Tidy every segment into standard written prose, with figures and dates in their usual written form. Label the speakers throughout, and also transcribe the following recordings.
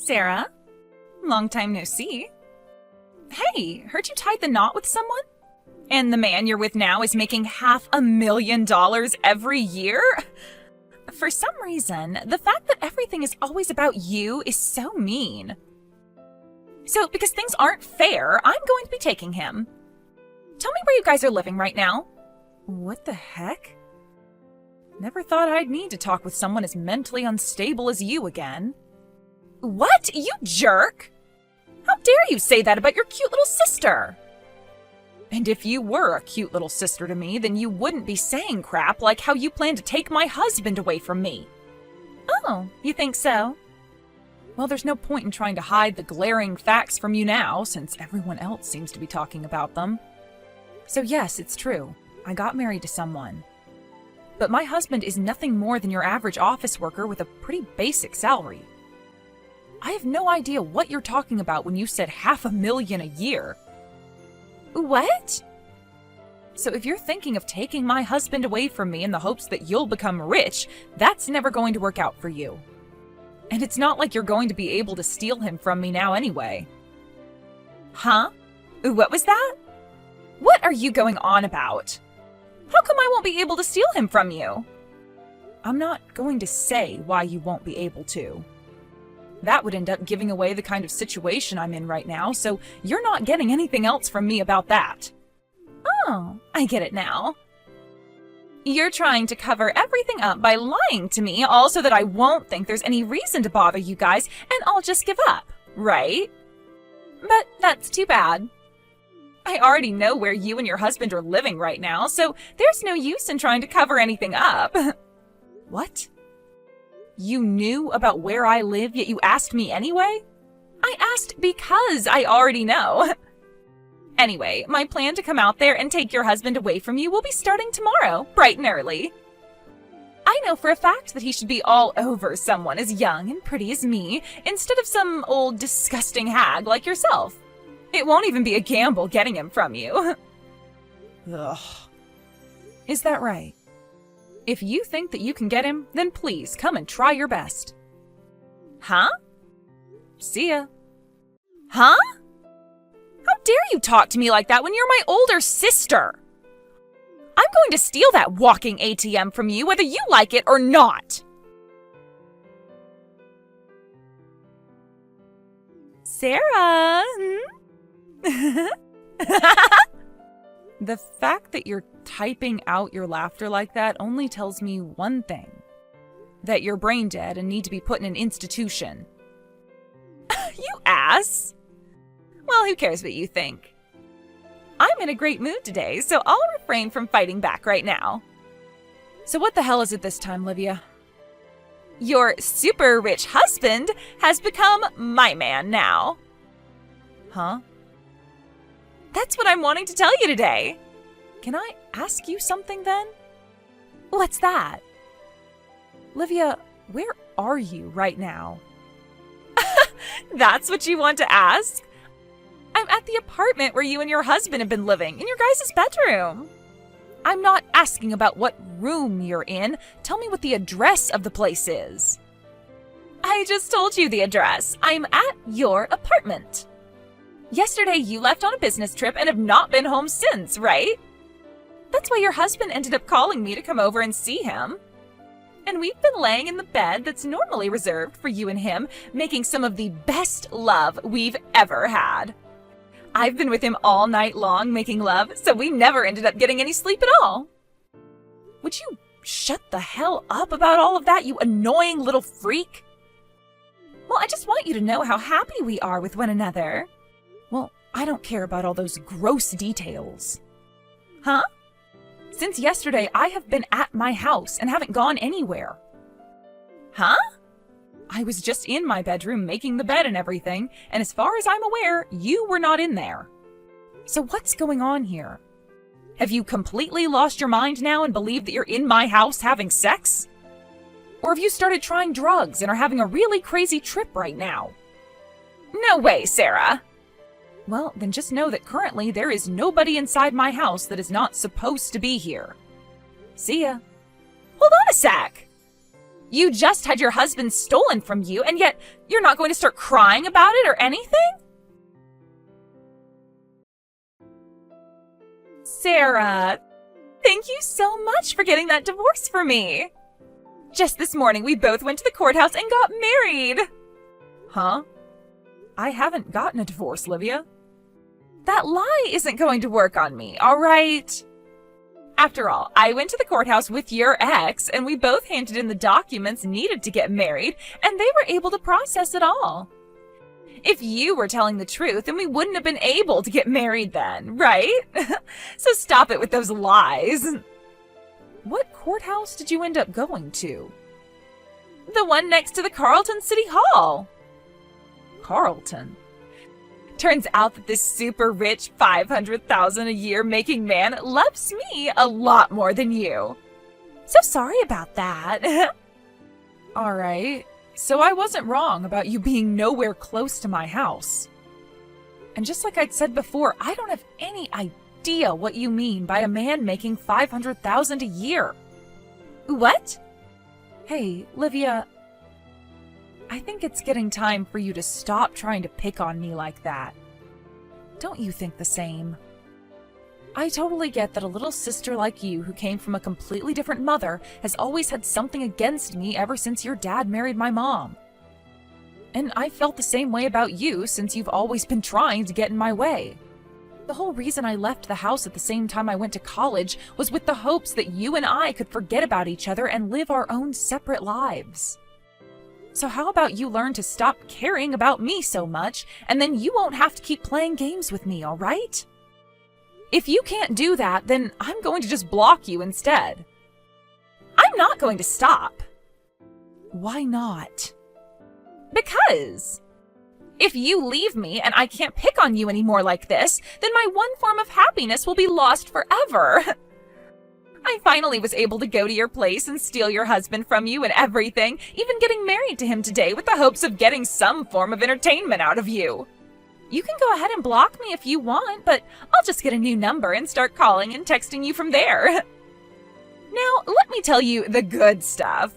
Speaker 1: Sarah. Long time no see. Hey, heard you tied the knot with someone? And the man you're with now is making $500,000 every year? For some reason, the fact that everything is always about you is so mean. So, because things aren't fair, I'm going to be taking him. Tell me where you guys are living right now. What the heck? Never thought I'd need to talk with someone as mentally unstable as you again. What? You jerk! How dare you say that about your cute little sister? And if you were a cute little sister to me, then you wouldn't be saying crap like how you plan to take my husband away from me. Oh, you think so? Well, there's no point in trying to hide the glaring facts from you now, since everyone else seems to be talking about them. So yes, it's true. I got married to someone. But my husband is nothing more than your average office worker with a pretty basic salary. I have no idea what you're talking about when you said $500,000 a year. What? So if you're thinking of taking my husband away from me in the hopes that you'll become rich, that's never going to work out for you. And it's not like you're going to be able to steal him from me now anyway. Huh? What was that? What are you going on about? How come I won't be able to steal him from you? I'm not going to say why you won't be able to. That would end up giving away the kind of situation I'm in right now, so you're not getting anything else from me about that. Oh, I get it now. You're trying to cover everything up by lying to me, all so that I won't think there's any reason to bother you guys, and I'll just give up, right? But that's too bad. I already know where you and your husband are living right now, so there's no use in trying to cover anything up. What? You knew about where I live, yet you asked me anyway? I asked because I already know. Anyway, my plan to come out there and take your husband away from you will be starting tomorrow, bright and early. I know for a fact that he should be all over someone as young and pretty as me, instead of some old disgusting hag like yourself. It won't even be a gamble getting him from you. Ugh. Is that right? If you think that you can get him, then please come and try your best. Huh? See ya. Huh? How dare you talk to me like that when you're my older sister? I'm going to steal that walking ATM from you whether you like it or not. Sarah? The fact that you're typing out your laughter like that only tells me one thing. That you're brain dead and need to be put in an institution. You ass! Well, who cares what you think? I'm in a great mood today, so I'll refrain from fighting back right now. So what the hell is it this time, Livia? Your super rich husband has become my man now. Huh? That's what I'm wanting to tell you today. Can I ask you something then? What's that? Livia, where are you right now? That's what you want to ask? I'm at the apartment where you and your husband have been living, in your guys' bedroom. I'm not asking about what room you're in. Tell me what the address of the place is. I just told you the address. I'm at your apartment. Yesterday you left on a business trip and have not been home since, right? That's why your husband ended up calling me to come over and see him. And we've been laying in the bed that's normally reserved for you and him, making some of the best love we've ever had. I've been with him all night long making love, so we never ended up getting any sleep at all. Would you shut the hell up about all of that, you annoying little freak? Well, I just want you to know how happy we are with one another. Well, I don't care about all those gross details. Huh? Since yesterday, I have been at my house and haven't gone anywhere. Huh? I was just in my bedroom making the bed and everything, and as far as I'm aware, you were not in there. So what's going on here? Have you completely lost your mind now and believe that you're in my house having sex? Or have you started trying drugs and are having a really crazy trip right now? No way, Sarah. Well, then just know that currently there is nobody inside my house that is not supposed to be here. See ya. Hold on a sec. You just had your husband stolen from you, and yet you're not going to start crying about it or anything? Sarah, thank you so much for getting that divorce for me. Just this morning, we both went to the courthouse and got married. Huh? I haven't gotten a divorce, Livia. That lie isn't going to work on me, all right? After all, I went to the courthouse with your ex, and we both handed in the documents needed to get married, and they were able to process it all. If you were telling the truth, then we wouldn't have been able to get married then, right? So stop it with those lies. What courthouse did you end up going to? The one next to the Carlton City Hall. Carlton? Turns out that this super rich $500,000 a year making man loves me a lot more than you. So sorry about that. All right. So I wasn't wrong about you being nowhere close to my house. And just like I'd said before, I don't have any idea what you mean by a man making $500,000 a year. What? Hey, Livia, I think it's getting time for you to stop trying to pick on me like that. Don't you think the same? I totally get that a little sister like you who came from a completely different mother has always had something against me ever since your dad married my mom. And I felt the same way about you since you've always been trying to get in my way. The whole reason I left the house at the same time I went to college was with the hopes that you and I could forget about each other and live our own separate lives. So how about you learn to stop caring about me so much, and then you won't have to keep playing games with me, all right? If you can't do that, then I'm going to just block you instead. I'm not going to stop. Why not? Because if you leave me and I can't pick on you anymore like this, then my one form of happiness will be lost forever. I finally was able to go to your place and steal your husband from you and everything, even getting married to him today with the hopes of getting some form of entertainment out of you. You can go ahead and block me if you want, but I'll just get a new number and start calling and texting you from there. Now, let me tell you the good stuff.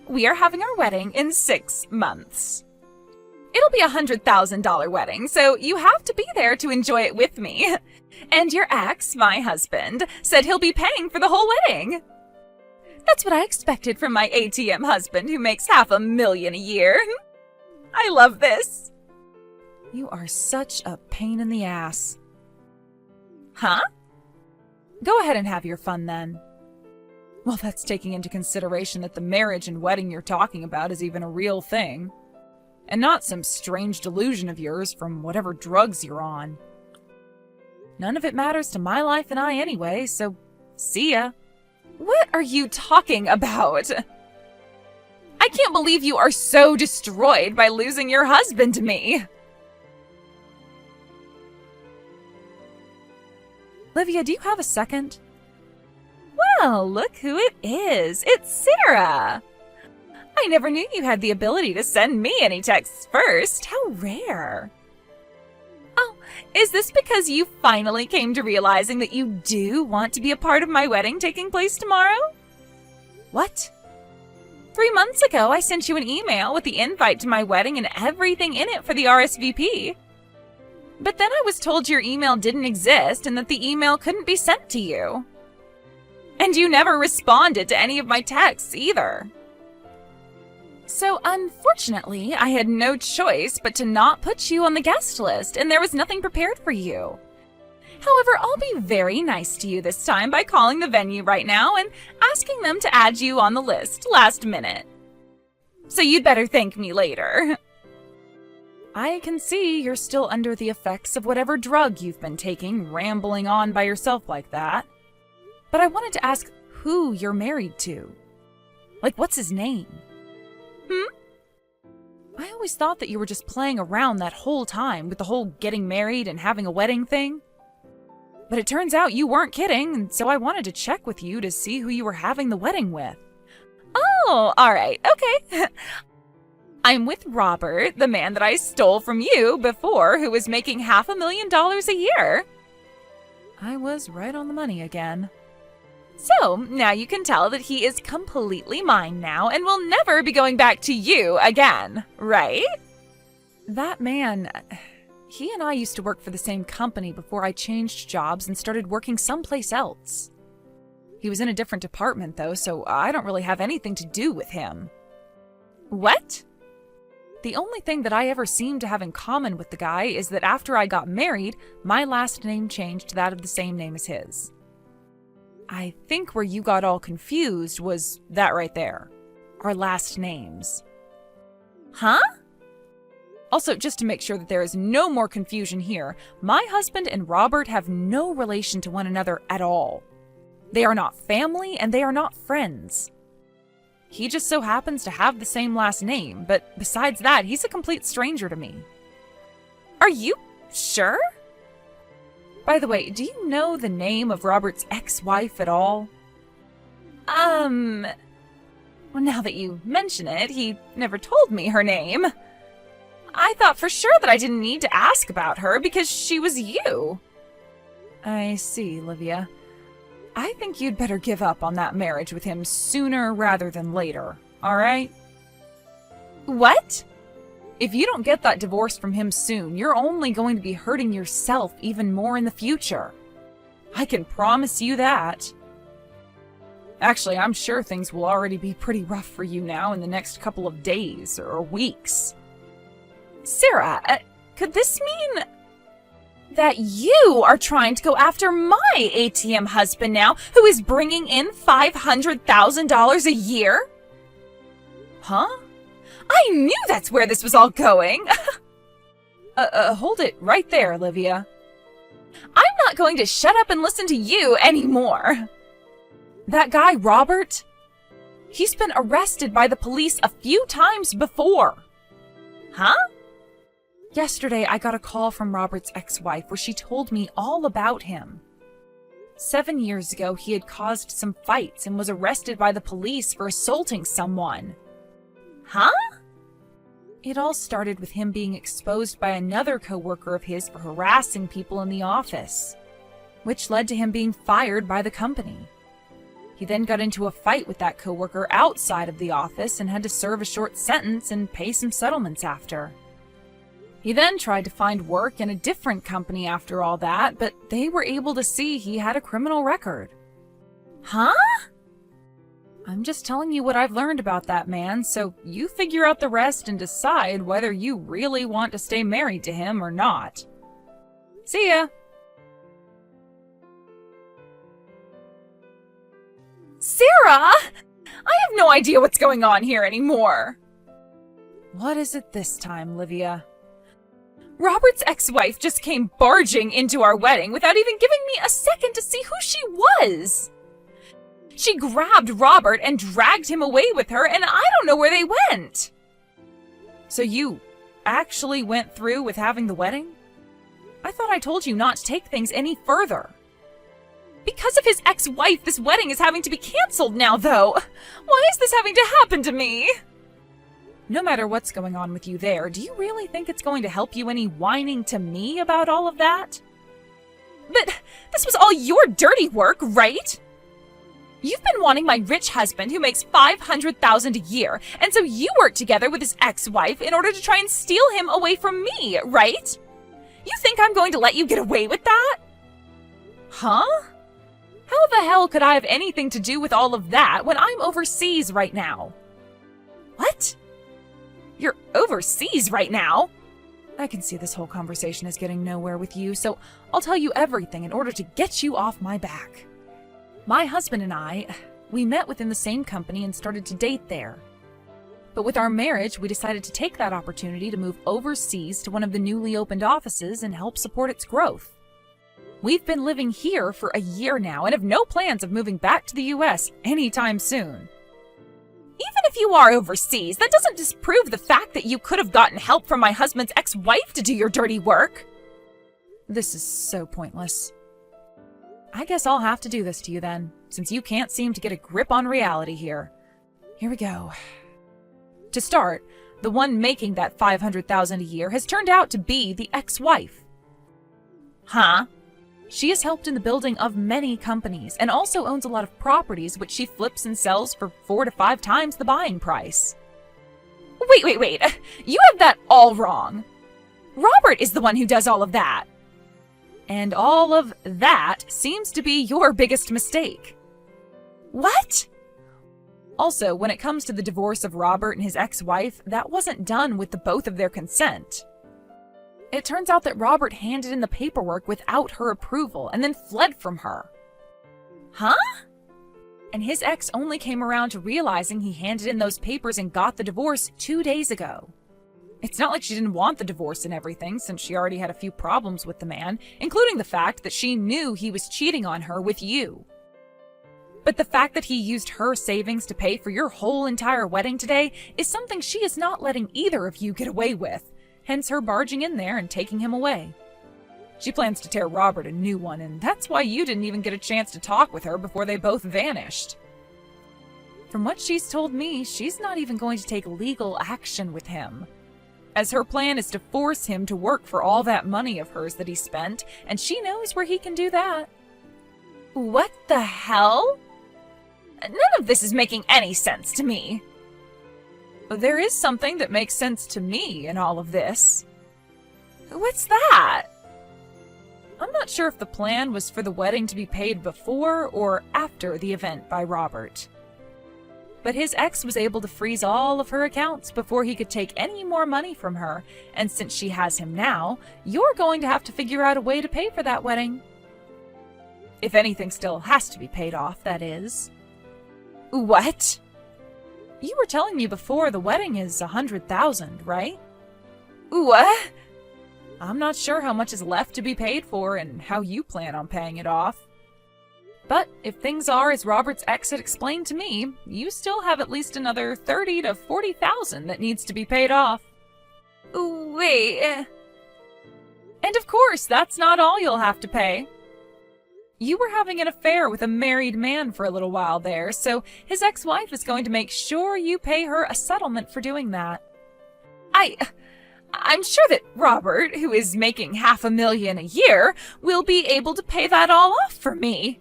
Speaker 1: We are having our wedding in 6 months. It'll be $100,000 wedding, so you have to be there to enjoy it with me. And your ex, my husband, said he'll be paying for the whole wedding. That's what I expected from my ATM husband who makes $500,000 a year. I love this. You are such a pain in the ass. Huh? Go ahead and have your fun then. Well, that's taking into consideration that the marriage and wedding you're talking about is even a real thing. And not some strange delusion of yours from whatever drugs you're on. None of it matters to my life and I anyway, so see ya. What are you talking about? I can't believe you are so destroyed by losing your husband to me. Livia, do you have a second? Well, look who it is. It's Sarah. I never knew you had the ability to send me any texts first. How rare. Oh, is this because you finally came to realizing that you do want to be a part of my wedding taking place tomorrow? What? 3 months ago, I sent you an email with the invite to my wedding and everything in it for the RSVP. But then I was told your email didn't exist and that the email couldn't be sent to you. And you never responded to any of my texts either. So unfortunately, I had no choice but to not put you on the guest list, and there was nothing prepared for you. However, I'll be very nice to you this time by calling the venue right now and asking them to add you on the list last minute. So you'd better thank me later. I can see you're still under the effects of whatever drug you've been taking, rambling on by yourself like that. But I wanted to ask who you're married to. Like, what's his name? I always thought that you were just playing around that whole time with the whole getting married and having a wedding thing. But it turns out you weren't kidding, and so I wanted to check with you to see who you were having the wedding with. Oh, all right, okay. I'm with Robert, the man that I stole from you before, who was making $500,000 a year. I was right on the money again. So, now you can tell that he is completely mine now and will never be going back to you again, right? That man, he and I used to work for the same company before I changed jobs and started working someplace else. He was in a different department though, so I don't really have anything to do with him. What? The only thing that I ever seem to have in common with the guy is that after I got married, my last name changed to that of the same name as his. I think where you got all confused was that right there. Our last names. Huh? Also, just to make sure that there is no more confusion here, my husband and Robert have no relation to one another at all. They are not family and they are not friends. He just so happens to have the same last name, but besides that, he's a complete stranger to me. Are you sure? By the way, do you know the name of Robert's ex-wife at all? Well, now that you mention it, he never told me her name. I thought for sure that I didn't need to ask about her because she was you. I see, Livia. I think you'd better give up on that marriage with him sooner rather than later, all right? What? If you don't get that divorce from him soon, you're only going to be hurting yourself even more in the future. I can promise you that. Actually, I'm sure things will already be pretty rough for you now in the next couple of days or weeks. Sarah, could this mean that you are trying to go after my ATM husband now, who is bringing in $500,000 a year? Huh? I knew that's where this was all going. Hold it right there, Livia. I'm not going to shut up and listen to you anymore. That guy, Robert, he's been arrested by the police a few times before. Huh? Yesterday, I got a call from Robert's ex-wife where she told me all about him. 7 years ago, he had caused some fights and was arrested by the police for assaulting someone. Huh? It all started with him being exposed by another coworker of his for harassing people in the office, which led to him being fired by the company. He then got into a fight with that coworker outside of the office and had to serve a short sentence and pay some settlements after. He then tried to find work in a different company after all that, but they were able to see he had a criminal record. Huh? I'm just telling you what I've learned about that man, so you figure out the rest and decide whether you really want to stay married to him or not. See ya! Sarah! I have no idea what's going on here anymore. What is it this time, Livia? Robert's ex-wife just came barging into our wedding without even giving me a second to see who she was. She grabbed Robert and dragged him away with her, and I don't know where they went. So you actually went through with having the wedding? I thought I told you not to take things any further. Because of his ex-wife, this wedding is having to be canceled now, though. Why is this having to happen to me? No matter what's going on with you there, do you really think it's going to help you any whining to me about all of that? But this was all your dirty work, right? You've been wanting my rich husband who makes $500,000 a year, and so you worked together with his ex-wife in order to try and steal him away from me, right? You think I'm going to let you get away with that? Huh? How the hell could I have anything to do with all of that when I'm overseas right now? What? You're overseas right now? I can see this whole conversation is getting nowhere with you, so I'll tell you everything in order to get you off my back. My husband and I, we met within the same company and started to date there. But with our marriage, we decided to take that opportunity to move overseas to one of the newly opened offices and help support its growth. We've been living here for a year now and have no plans of moving back to the US anytime soon. Even if you are overseas, that doesn't disprove the fact that you could have gotten help from my husband's ex-wife to do your dirty work. This is so pointless. I guess I'll have to do this to you then, since you can't seem to get a grip on reality here. Here we go. To start, the one making that $500,000 a year has turned out to be the ex-wife. Huh? She has helped in the building of many companies and also owns a lot of properties which she flips and sells for 4 to 5 times the buying price. Wait. You have that all wrong. Robert is the one who does all of that. And all of that seems to be your biggest mistake. What? Also, when it comes to the divorce of Robert and his ex-wife, that wasn't done with the both of their consent. It turns out that Robert handed in the paperwork without her approval and then fled from her. Huh? And his ex only came around to realizing he handed in those papers and got the divorce 2 days ago. It's not like she didn't want the divorce and everything, since she already had a few problems with the man, including the fact that she knew he was cheating on her with you. But the fact that he used her savings to pay for your whole entire wedding today is something she is not letting either of you get away with, hence her barging in there and taking him away. She plans to tear Robert a new one, and that's why you didn't even get a chance to talk with her before they both vanished. From what she's told me, she's not even going to take legal action with him, as her plan is to force him to work for all that money of hers that he spent, and she knows where he can do that. What the hell? None of this is making any sense to me. There is something that makes sense to me in all of this. What's that? I'm not sure if the plan was for the wedding to be paid before or after the event by Robert. But his ex was able to freeze all of her accounts before he could take any more money from her, and since she has him now, you're going to have to figure out a way to pay for that wedding. If anything still has to be paid off, that is. What? You were telling me before the wedding is $100,000, right? What? I'm not sure how much is left to be paid for and how you plan on paying it off. But if things are as Robert's ex had explained to me, you still have at least another $30,000 to $40,000 that needs to be paid off. Wait. And of course, that's not all you'll have to pay. You were having an affair with a married man for a little while there, so his ex-wife is going to make sure you pay her a settlement for doing that. I'm sure that Robert, who is making $500,000 a year, will be able to pay that all off for me.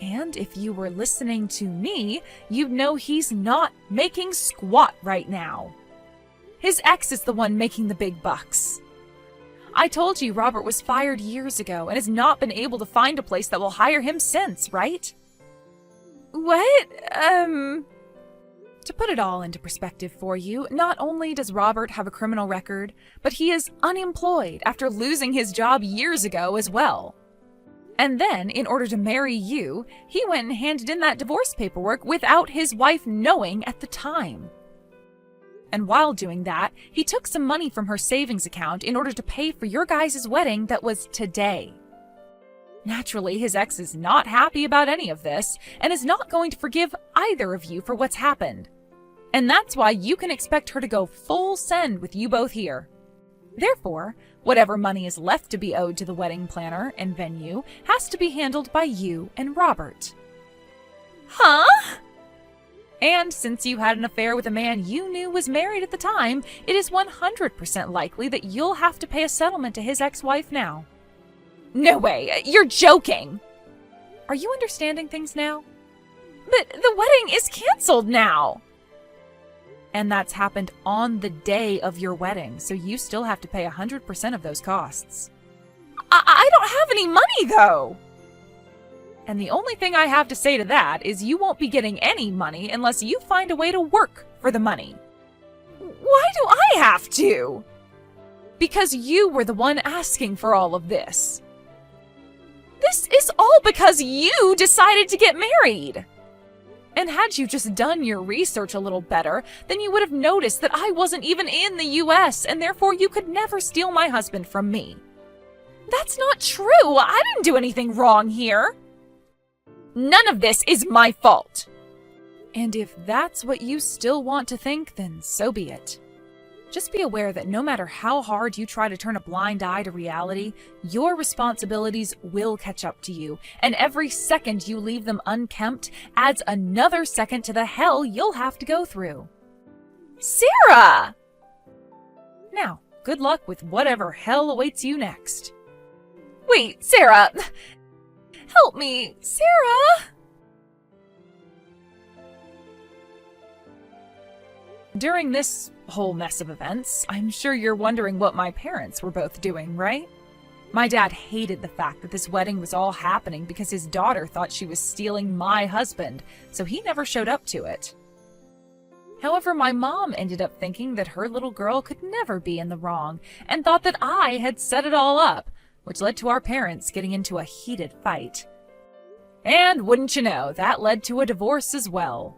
Speaker 1: And if you were listening to me, you'd know he's not making squat right now. His ex is the one making the big bucks. I told you Robert was fired years ago and has not been able to find a place that will hire him since, right? What? To put it all into perspective for you, not only does Robert have a criminal record, but he is unemployed after losing his job years ago as well. And then, in order to marry you, he went and handed in that divorce paperwork without his wife knowing at the time. And while doing that, he took some money from her savings account in order to pay for your guys' wedding that was today. Naturally, his ex is not happy about any of this and is not going to forgive either of you for what's happened. And that's why you can expect her to go full send with you both here. Therefore, whatever money is left to be owed to the wedding planner and venue has to be handled by you and Robert. Huh? And since you had an affair with a man you knew was married at the time, it is 100% likely that you'll have to pay a settlement to his ex-wife now. No way! You're joking! Are you understanding things now? But the wedding is canceled now! And that's happened on the day of your wedding, so you still have to pay 100% of those costs. I don't have any money, though! And the only thing I have to say to that is you won't be getting any money unless you find a way to work for the money. Why do I have to? Because you were the one asking for all of this. This is all because you decided to get married. And had you just done your research a little better, then you would have noticed that I wasn't even in the US, and therefore you could never steal my husband from me. That's not true. I didn't do anything wrong here. None of this is my fault. And if that's what you still want to think, then so be it. Just be aware that no matter how hard you try to turn a blind eye to reality, your responsibilities will catch up to you, and every second you leave them unkempt adds another second to the hell you'll have to go through. Sarah! Now, good luck with whatever hell awaits you next. Wait, Sarah! Help me! Sarah! During this whole mess of events, I'm sure you're wondering what my parents were both doing, right? My dad hated the fact that this wedding was all happening because his daughter thought she was stealing my husband, so he never showed up to it. However, my mom ended up thinking that her little girl could never be in the wrong and thought that I had set it all up, which led to our parents getting into a heated fight. And wouldn't you know, that led to a divorce as well.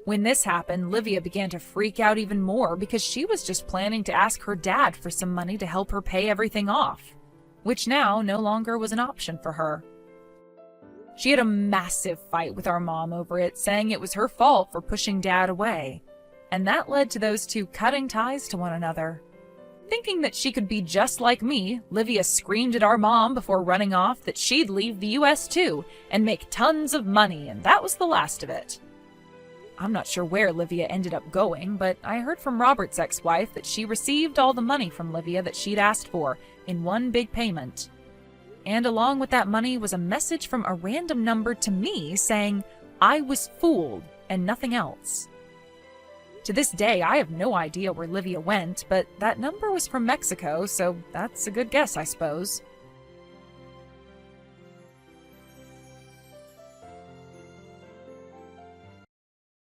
Speaker 1: When this happened, Livia began to freak out even more because she was just planning to ask her dad for some money to help her pay everything off, which now no longer was an option for her. She had a massive fight with our mom over it, saying it was her fault for pushing Dad away, and that led to those two cutting ties to one another. Thinking that she could be just like me, Livia screamed at our mom before running off that she'd leave the US too and make tons of money, and that was the last of it. I'm not sure where Livia ended up going, but I heard from Robert's ex-wife that she received all the money from Livia that she'd asked for in one big payment. And along with that money was a message from a random number to me saying I was fooled and nothing else. To this day, I have no idea where Livia went, but that number was from Mexico, so that's a good guess, I suppose.